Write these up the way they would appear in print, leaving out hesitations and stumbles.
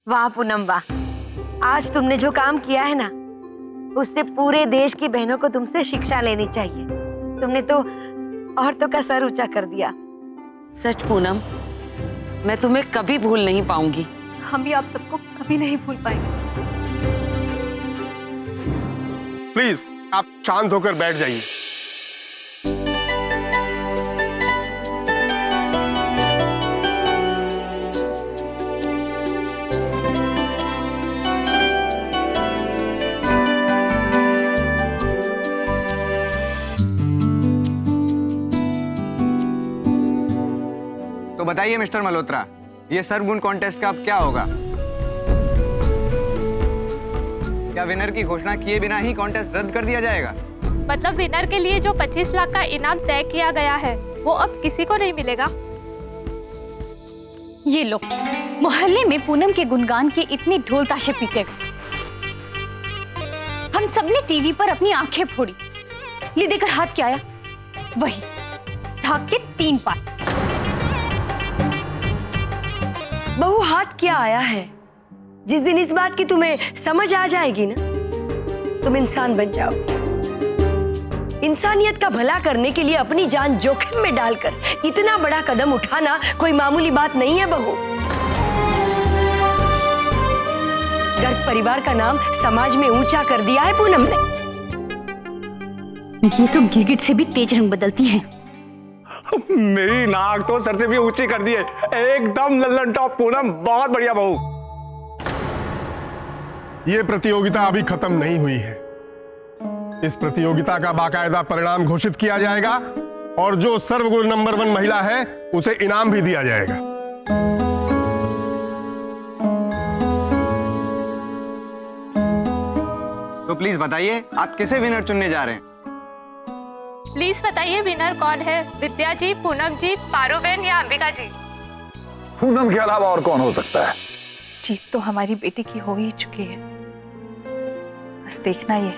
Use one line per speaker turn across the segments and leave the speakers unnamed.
वाह पूनम वाह, आज तुमने जो काम किया है ना, उससे पूरे देश की बहनों को तुमसे शिक्षा लेनी चाहिए। तुमने तो औरतों का सर ऊंचा कर दिया।
सच पूनम, मैं तुम्हें कभी भूल नहीं पाऊंगी।
हम भी आप सबको कभी नहीं भूल पाएंगे।
प्लीज आप शांत होकर बैठ जाइए।
तो बताइए मिस्टर मल्होत्रा, ये सर्वगुण कॉन्टेस्ट का अब क्या होगा? क्या विनर की घोषणा किए बिना ही कॉन्टेस्ट रद्द कर दिया जाएगा?
मतलब विनर के लिए जो 25 लाख का इनाम तय किया गया है वो अब किसी को नहीं मिलेगा?
ये लो, मोहल्ले में पूनम के गुणगान के इतने ढोल ताशे पीटे गए, हम सबने टीवी पर अपनी आंखें फोड़ी। ये देखकर हाथ क्या आया? वही धाक के 3 पात।
बहू, हाथ क्या आया है? जिस दिन इस बात की तुम्हें समझ आ जाएगी ना, तुम इंसान बन जाओगे। इंसानियत का भला करने के लिए अपनी जान जोखिम में डालकर इतना बड़ा कदम उठाना कोई मामूली बात नहीं है बहू। गर्ग परिवार का नाम समाज में ऊंचा कर दिया है पूनम ने।
ये तो गिरगिट से भी तेज रंग बदलती हैं।
मेरी नाक तो सर से भी ऊंची कर दी है। एकदम लल्लन टॉप पूनम, बहुत बढ़िया बहू। ये प्रतियोगिता अभी खत्म नहीं हुई है। इस प्रतियोगिता का बाकायदा परिणाम घोषित किया जाएगा और जो सर्वगुण नंबर 1 महिला है उसे इनाम भी दिया जाएगा।
तो प्लीज बताइए, आप किसे विनर चुनने जा रहे हैं?
प्लीज बताइए विनर कौन है? विद्या जी, पूनम जी, पारुबेन या अंबिका जी?
पूनम के अलावा और कौन हो सकता है?
जीत तो हमारी बेटी की हो ही चुकी है। बस देखना ये है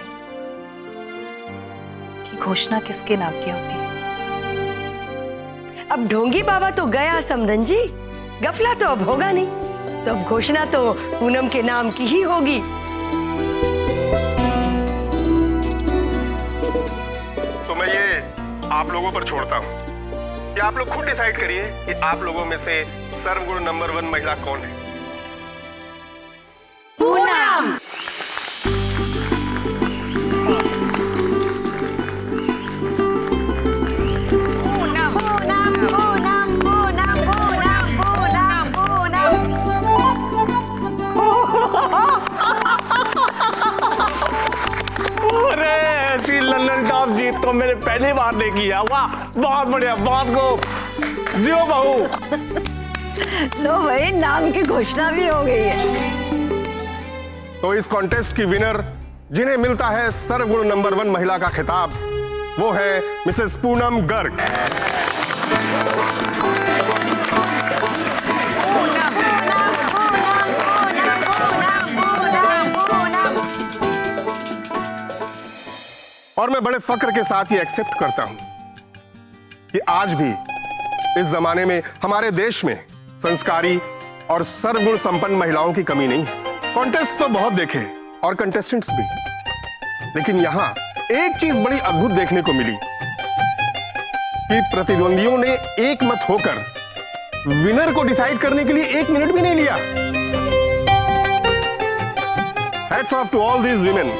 कि घोषणा किसके नाम की होती है।
अब ढोंगी बाबा तो गया समधन जी, गफला तो अब होगा नहीं। तो अब घोषणा तो पूनम के नाम की ही होगी।
तो मैं ये आप लोगों पर छोड़ता हूं कि आप लोग खुद डिसाइड करिए कि आप लोगों में से सर्वगुण नंबर 1 महिला कौन है।
पूनम।
लल्लन टॉप जीत तो मैंने पहली बार देखी है। वाह, बहुत बढ़िया, बहुत खूब। जियो बहू।
लो भाई, नाम की घोषणा भी हो गई है।
तो इस कॉन्टेस्ट की विनर, जिन्हें मिलता है सर्वगुण नंबर 1 महिला का खिताब, वो है मिसेस पूनम गर्ग। और मैं बड़े फक्र के साथ ये एक्सेप्ट करता हूं कि आज भी इस जमाने में हमारे देश में संस्कारी और सर्वगुण संपन्न महिलाओं की कमी नहीं है। कॉन्टेस्ट तो बहुत देखे और कंटेस्टेंट्स भी, लेकिन यहां एक चीज बड़ी अद्भुत देखने को मिली कि प्रतिद्वंदियों ने एक मत होकर विनर को डिसाइड करने के लिए 1 मिनट भी नहीं लिया। Hats off to all these women.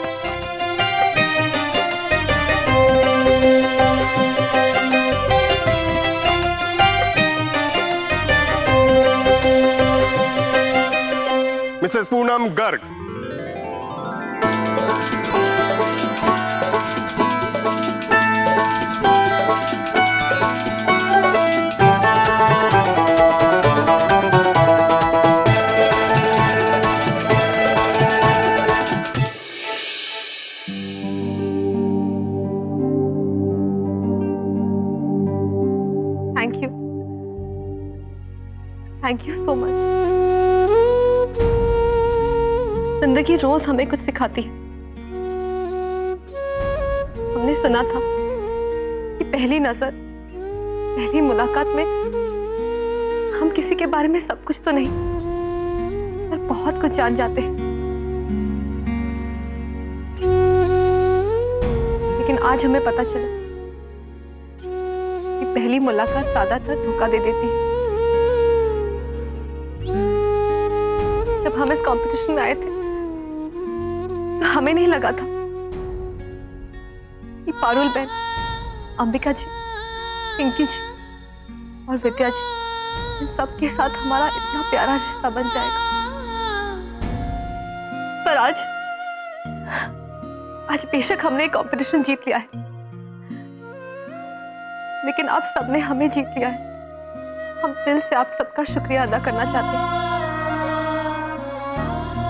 Mrs Poonam Garg.
Thank you so much. जिंदगी रोज हमें कुछ सिखाती है। हमने सुना था कि पहली नजर, पहली मुलाकात में हम किसी के बारे में सब कुछ तो नहीं, पर
बहुत कुछ जान जाते हैं, लेकिन आज हमें पता चला कि पहली मुलाकात ज्यादातर धोखा दे देती है। जब हम इस कंपटीशन में आए थे तो हमें नहीं लगा था कि पारुल बहन, अंबिका जी, पिंकी जी और विद्या जी, इन सबके साथ हमारा इतना प्यारा रिश्ता बन जाएगा। पर आज बेशक हमने कंपटीशन जीत लिया है, लेकिन आप सबने हमें जीत लिया है। हम दिल से आप सबका शुक्रिया अदा करना चाहते हैं,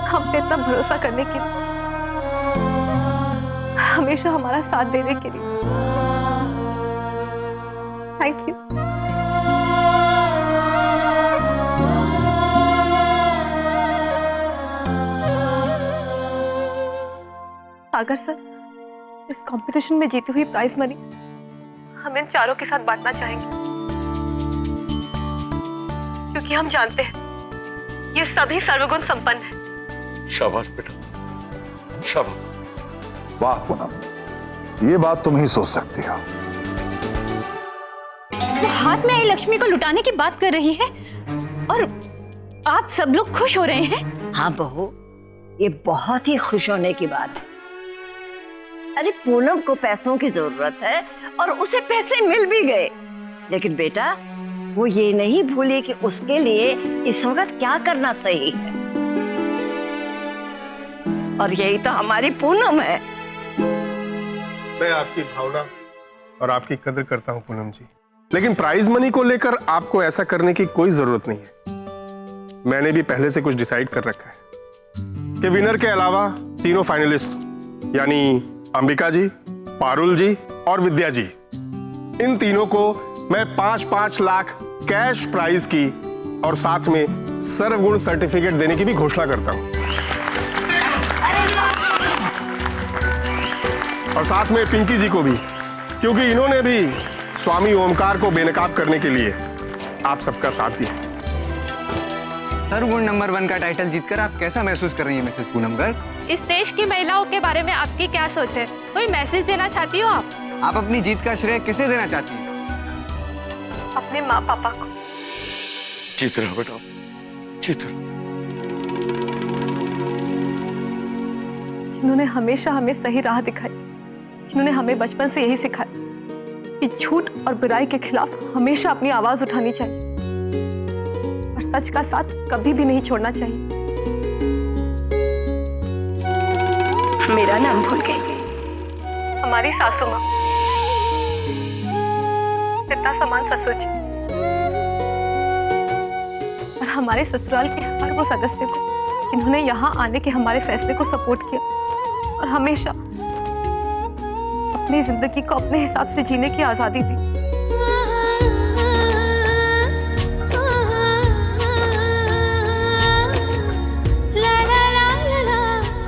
हम पे इतना भरोसा करने के लिए, हमेशा हमारा साथ देने के लिए। Thank you. सागर सर, इस कंपटीशन में जीती हुई प्राइज मनी हम इन चारों के साथ बांटना चाहेंगे, क्योंकि हम जानते हैं ये सभी सर्वगुण संपन्न हैं।
शाबाश बेटा, शाबाश। वाह पूनम, ये बात तुम ही सोच सकती हो।
वो हाथ में आई लक्ष्मी को लुटाने की बात कर रही है और आप सब लोग खुश हो रहे हैं।
हाँ बहू, ये बहुत ही खुश होने की बात है। अरे पूनम को पैसों की जरूरत है और उसे पैसे मिल भी गए, लेकिन बेटा वो ये नहीं भूली कि उसके लिए इस वक्त क्या करना सही है, और यही तो हमारी पूनम है।
मैं आपकी भावना और आपकी कदर करता हूं पूनम जी, लेकिन प्राइज मनी को लेकर आपको ऐसा करने की कोई जरूरत नहीं है। मैंने भी पहले से कुछ डिसाइड कर रखा है कि विनर के अलावा तीनों फाइनलिस्ट यानी अंबिका जी, पारुल जी और विद्या जी, इन तीनों को मैं 5-5 लाख कैश प्राइज की और साथ में सर्वगुण सर्टिफिकेट देने की भी घोषणा करता हूं। और साथ में पिंकी जी को भी, क्योंकि इन्होंने भी स्वामी ओमकार को बेनकाब करने के लिए आप सबका साथ दिया।
सर्वगुण नंबर 1 का टाइटल जीतकर आप कैसा महसूस कर रही हैं मिसेस पूनम गर्ग?
इस देश की महिलाओं के बारे में आपकी क्या सोच है? कोई मैसेज देना चाहती हो आप?
आप अपनी जीत का श्रेय किसे देना चाहती हैं?
अपने माँ पापा को।
जीत रहा बेटा, जीत रहा।
जिन्होंने हमेशा हमें सही राह दिखाई, जिन्होंने हमें बचपन से यही सिखाया कि झूठ और बुराई के खिलाफ हमेशा अपनी आवाज उठानी चाहिए और सच का साथ कभी भी नहीं छोड़ना चाहिए। मेरा नाम भूल गई। हमारी सासू माँ, पिता समान ससुर जी और हमारे ससुराल के हर वो सदस्य को जिन्होंने यहाँ आने के हमारे फैसले को सपोर्ट किया और हमेशा अपनी जिंदगी को अपने हिसाब से जीने की आजादी दी।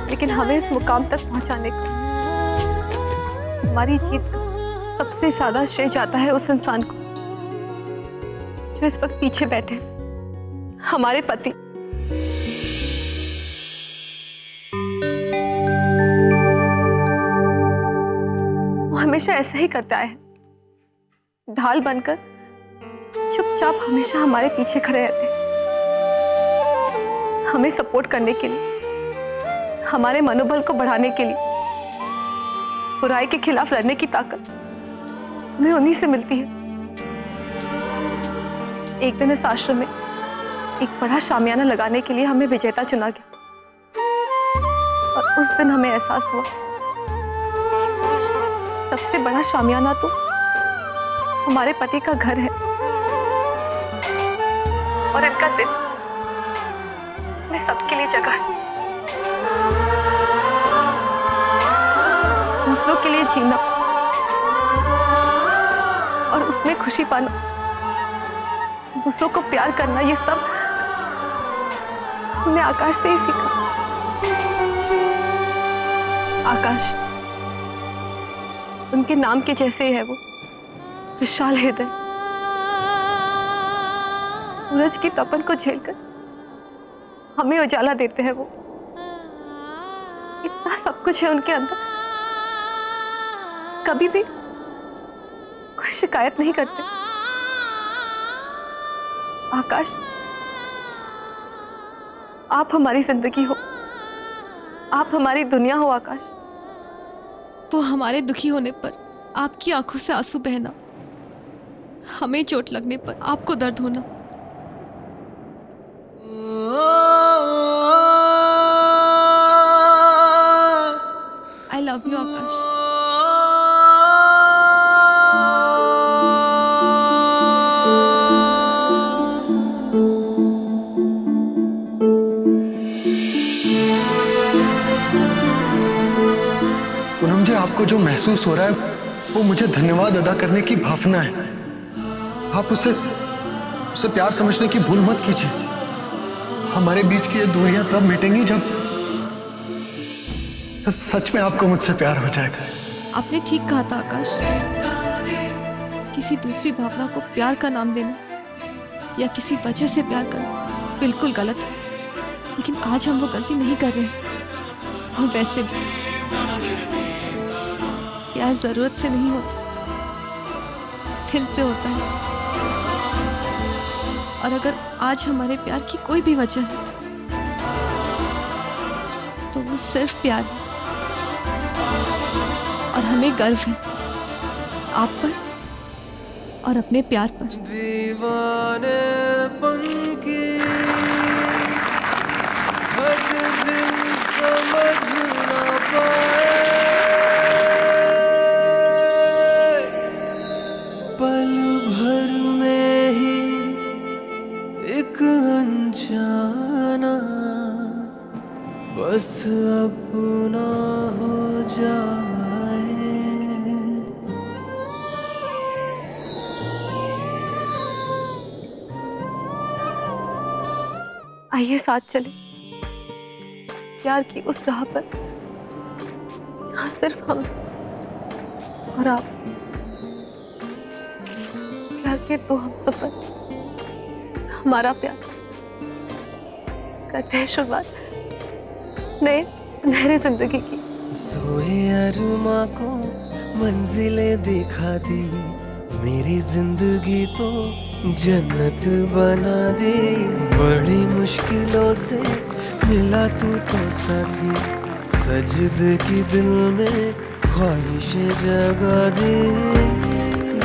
लेकिन हमें इस मुकाम तक पहुंचाने को हमारी जीत का सबसे ज्यादा श्रेय जाता है उस इंसान को जो इस वक्त पीछे बैठे, हमारे पति। वो हमेशा ऐसा ही करता है, ढाल बनकर चुपचाप हमेशा हमारे पीछे खड़े रहते हैं, हमें सपोर्ट करने के लिए, हमारे मनोबल को बढ़ाने के लिए। बुराई के खिलाफ लड़ने की ताकत हमें उन्हीं से मिलती है। एक दिन इस आश्रम में एक बड़ा शामियाना लगाने के लिए हमें विजेता चुना गया और उस दिन हमें एहसास हुआ सबसे बड़ा शामियाना तो हमारे पति का घर है और इनका दिल में सबके लिए जगह है। दूसरों के लिए जीना और उसमें खुशी पाना, दूसरों को प्यार करना, ये सब हमने आकाश से ही सीखा। आकाश, उनके नाम के जैसे ही है वो, विशाल हृदय, सूरज की तपन को झेलकर हमें उजाला देते हैं वो। इतना सब कुछ है उनके अंदर, कभी भी कोई शिकायत नहीं करते। आकाश, आप हमारी जिंदगी हो, आप हमारी दुनिया हो आकाश।
वो हमारे दुखी होने पर आपकी आंखों से आंसू बहना, हमें चोट लगने पर आपको दर्द होना। आई लव यू आकाश।
पूनम जी, आपको जो महसूस हो रहा है वो मुझे धन्यवाद अदा करने की भावना है। आप उसे प्यार समझने की भूल मत कीजिए। हमारे बीच की ये दूरियां तब मिटेंगी जब सच में आपको मुझसे प्यार हो जाएगा।
आपने ठीक कहा था आकाश, किसी दूसरी भावना को प्यार का नाम देना या किसी वजह से प्यार करना बिल्कुल गलत है, लेकिन आज हम वो गलती नहीं कर रहे। और वैसे भी प्यार जरूरत से नहीं होता, दिल से होता है। और अगर आज हमारे प्यार की कोई भी वजह है तो वो सिर्फ प्यार है। और हमें गर्व है आप पर और अपने प्यार पर।
दीवानेपन की हद दिल समझ ना पाए, पल भर में ही एक अनजाना बस अपना हो जाए।
आइए साथ चले प्यार की उस राह पर जहाँ सिर्फ हम और आप, प्यार के दो हम सफर, हमारा प्यार। करते हैं शुरुआत नए नहरे जिंदगी की।
सोए अरमा को मंजिलें दिखा दी, मेरी जिंदगी तो जन्नत बना दी। बड़ी मुश्किलों से मिला तू तो साथी, सजदे की दिल में ख्वाहिशें जगा दी।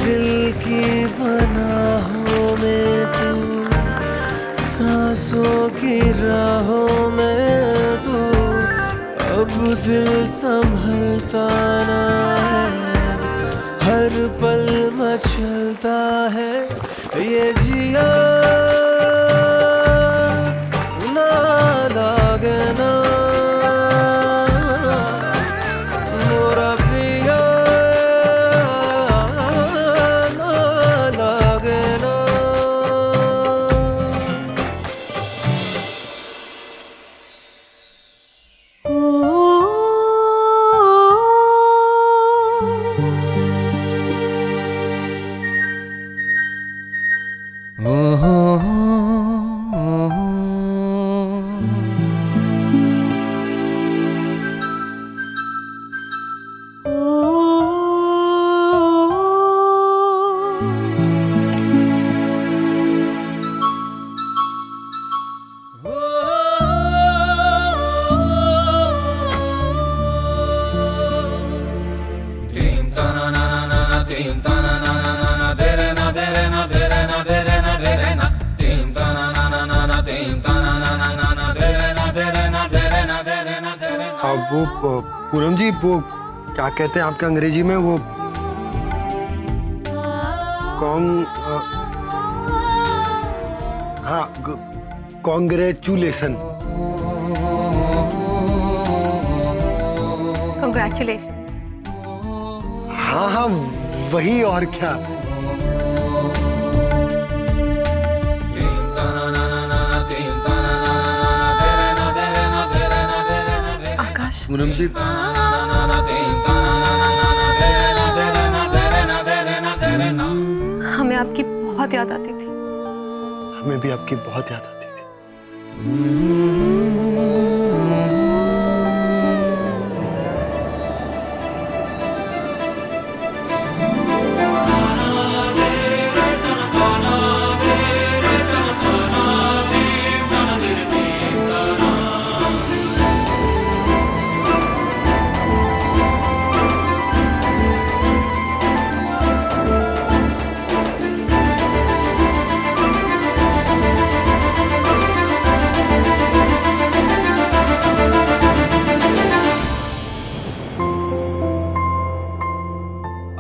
दिल की पनाहों में तू, सांसों की राहों में तू, अब दिल संभलता ना है, हर पल मचलता है ये जिया ना लागना मोरा प्रिया ना लागना।
वो पूनम जी, वो क्या कहते हैं आपके अंग्रेजी में, वो कॉन्ग्रेचुलेशन।
कंग्रेचुलेशन।
हाँ हाँ वही, और क्या।
आकाश,
पूनम जी,
हमें आपकी बहुत याद आती थी।
हमें भी आपकी बहुत याद आती थी।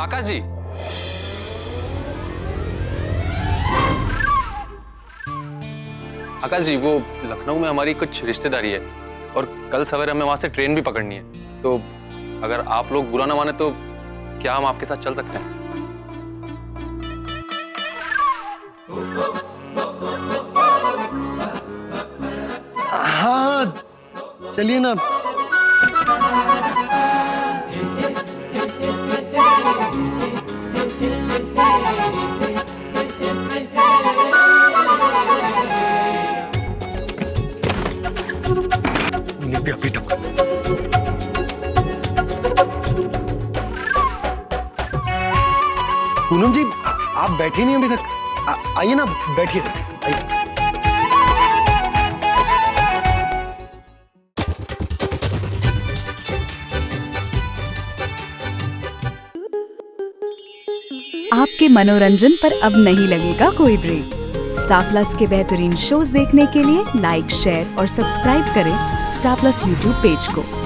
आकाश जी, आकाश जी, वो लखनऊ में हमारी कुछ रिश्तेदारी है और कल सवेरे हमें वहां से ट्रेन भी पकड़नी है। तो अगर आप लोग बुरा ना माने तो क्या हम आपके साथ चल सकते हैं?
हाँ, चलिए ना। पूनम जी, आप बैठे नहीं अभी तक। आइए ना, बैठिए। आइए।
आपके मनोरंजन पर अब नहीं लगेगा कोई ब्रेक। स्टार प्लस के बेहतरीन शोज देखने के लिए लाइक, शेयर और सब्सक्राइब करें स्टार प्लस यूट्यूब पेज को।